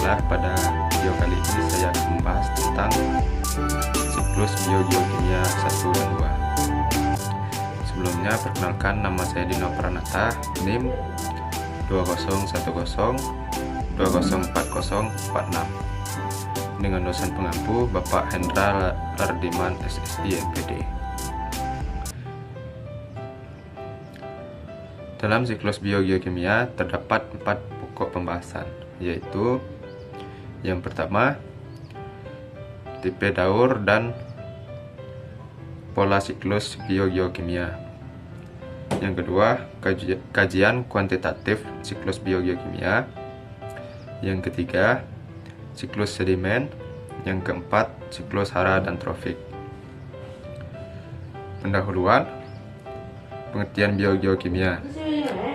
Bismillah, pada video kali ini saya akan membahas tentang siklus biogeokimia 1 dan 2. Sebelumnya perkenalkan, nama saya Dino Pranata, NIM 201020404046, dengan dosen pengampu Bapak Hendra Lardiman SSI MPD. Dalam siklus biogeokimia terdapat 4 pokok pembahasan, yaitu yang pertama, tipe daur dan pola siklus biogeokimia. Yang kedua, kajian kuantitatif siklus biogeokimia. Yang ketiga, siklus sedimen. Yang keempat, siklus hara dan trofik. Pendahuluan, pengertian biogeokimia.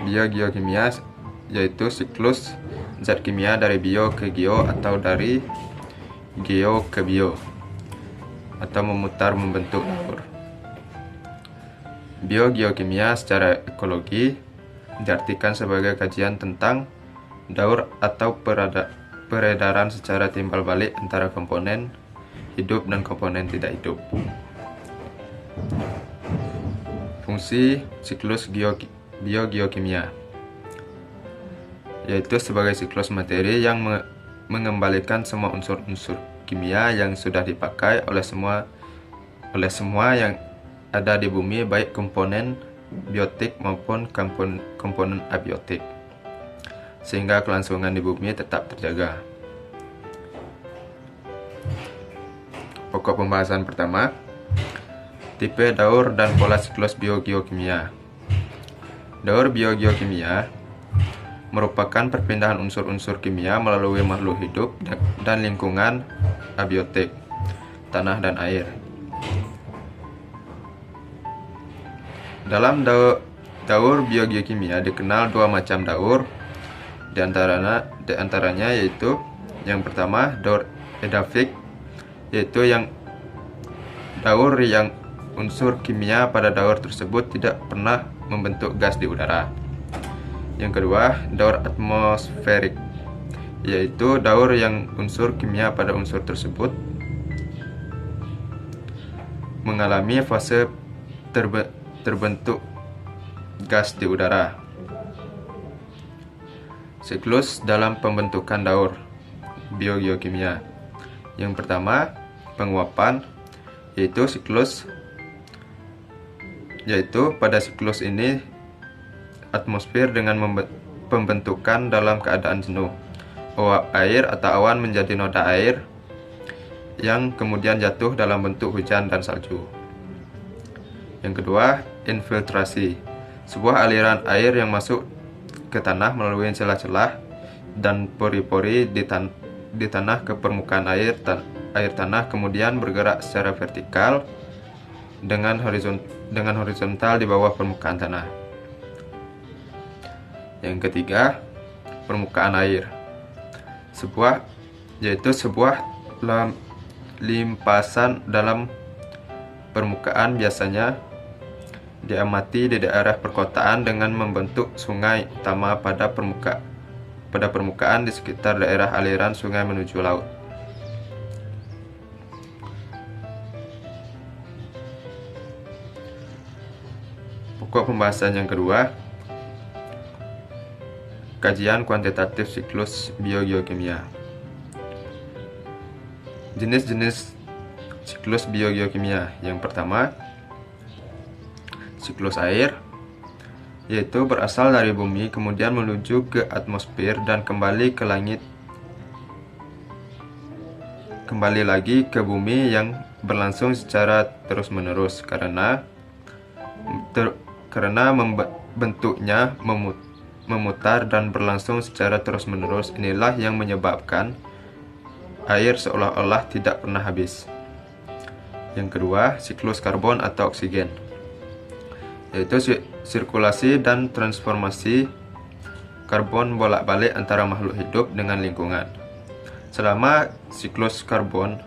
Biogeokimia yaitu siklus zat kimia dari bio ke geo atau dari geo ke bio, atau memutar membentuk daur. Biogeokimia secara ekologi diartikan sebagai kajian tentang daur atau peredaran secara timbal balik antara komponen hidup dan komponen tidak hidup. Fungsi siklus biogeokimia yaitu sebagai siklus materi yang mengembalikan semua unsur-unsur kimia yang sudah dipakai oleh semua yang ada di bumi, baik komponen biotik maupun komponen abiotik, sehingga kelangsungan di bumi tetap terjaga. Pokok pembahasan pertama, tipe daur dan pola siklus biogeokimia. Daur biogeokimia merupakan perpindahan unsur-unsur kimia melalui makhluk hidup dan lingkungan abiotik, tanah dan air. Dalam daur biogeokimia dikenal dua macam daur, di antaranya yaitu yang pertama, daur edaphic, yaitu yang daur yang unsur kimia pada daur tersebut tidak pernah membentuk gas di udara. Yang kedua, daur atmosferik, yaitu daur yang unsur kimia pada unsur tersebut mengalami fase terbentuk gas di udara. Siklus dalam pembentukan daur biogeokimia. Yang pertama, penguapan, yaitu pada siklus ini atmosfer dengan pembentukan dalam keadaan jenuh. Uap air atau awan menjadi noda air yang kemudian jatuh dalam bentuk hujan dan salju. Yang kedua, infiltrasi, sebuah aliran air yang masuk ke tanah melalui celah-celah dan pori-pori di tanah ke permukaan air tanah, kemudian bergerak secara vertikal dengan horizontal di bawah permukaan tanah. Yang ketiga, permukaan air, sebuah limpasan dalam permukaan, biasanya diamati di daerah perkotaan dengan membentuk sungai utama pada permukaan di sekitar daerah aliran sungai menuju laut. Pokok pembahasan yang kedua, kajian kuantitatif siklus biogeokimia. Jenis-jenis siklus biogeokimia. Yang pertama, siklus air, yaitu berasal dari bumi kemudian menuju ke atmosfer dan kembali ke langit, kembali lagi ke bumi, yang berlangsung secara terus-menerus karena bentuknya memutar dan berlangsung secara terus-menerus. Inilah yang menyebabkan air seolah-olah tidak pernah habis. Yang kedua, siklus karbon atau oksigen, yaitu sirkulasi dan transformasi karbon bolak-balik antara makhluk hidup dengan lingkungan. Selama siklus karbon,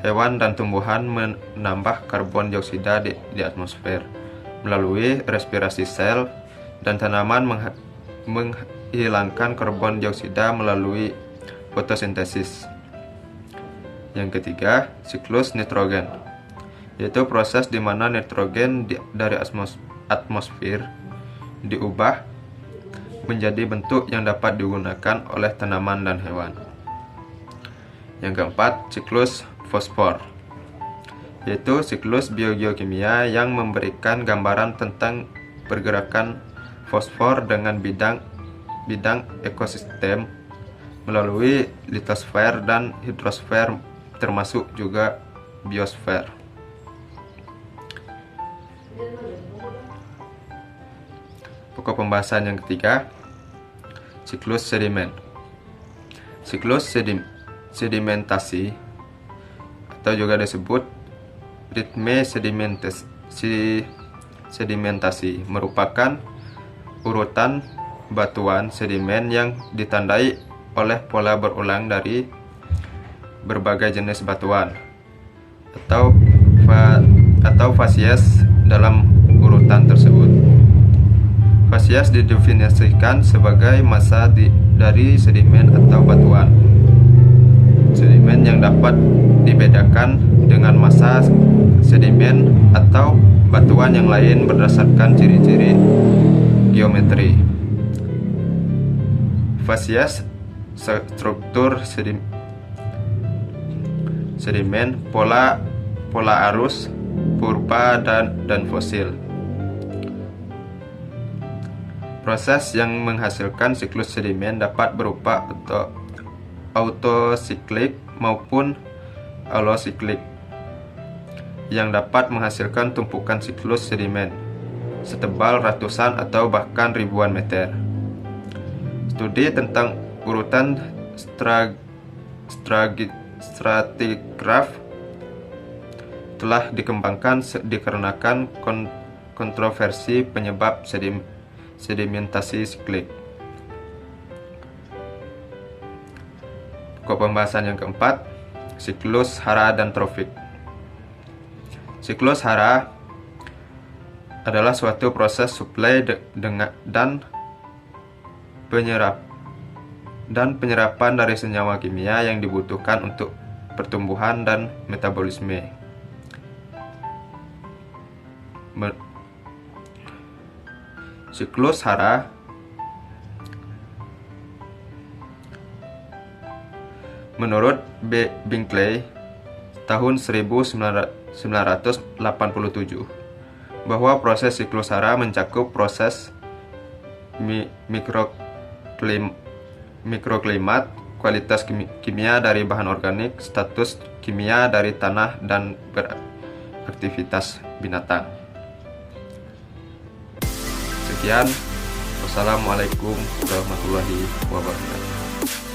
hewan dan tumbuhan menambah karbon dioksida di atmosfer melalui respirasi sel, dan tanaman menghilangkan karbon dioksida melalui fotosintesis. Yang ketiga, siklus nitrogen, yaitu proses di mana nitrogen dari atmosfer diubah menjadi bentuk yang dapat digunakan oleh tanaman dan hewan. Yang keempat, siklus fosfor, yaitu siklus biogeokimia yang memberikan gambaran tentang pergerakan fosfor dengan bidang ekosistem melalui litosfer dan hidrosfer, termasuk juga biosfer. Pokok pembahasan yang ketiga, siklus sedimen. Siklus sedimentasi atau juga disebut ritme sedimentasi merupakan urutan batuan sedimen yang ditandai oleh pola berulang dari berbagai jenis batuan atau fasies dalam urutan tersebut. Fasies didefinisikan sebagai massa dari sedimen atau batuan. Sedimen yang dapat dibedakan dengan massa sedimen atau batuan yang lain berdasarkan ciri-ciri geometri. Fasies, struktur sedimen, pola arus, purba dan fosil. Proses yang menghasilkan siklus sedimen dapat berupa autosiklik maupun alosiklik, yang dapat menghasilkan tumpukan siklus sedimen setebal ratusan atau bahkan ribuan meter. Studi tentang urutan stratigraf telah dikembangkan dikarenakan kontroversi penyebab sedimentasi siklik. Pokok pembahasan yang keempat, siklus hara dan trofik. Siklus hara adalah suatu proses suplai dan penyerapan dari senyawa kimia yang dibutuhkan untuk pertumbuhan dan metabolisme. Siklus hara menurut Binkley tahun 1987 bahwa proses siklus hara mencakup proses mikroklimat, kualitas kimia dari bahan organik, status kimia dari tanah, dan beraktivitas binatang. Sekian, wassalamualaikum warahmatullahi wabarakatuh.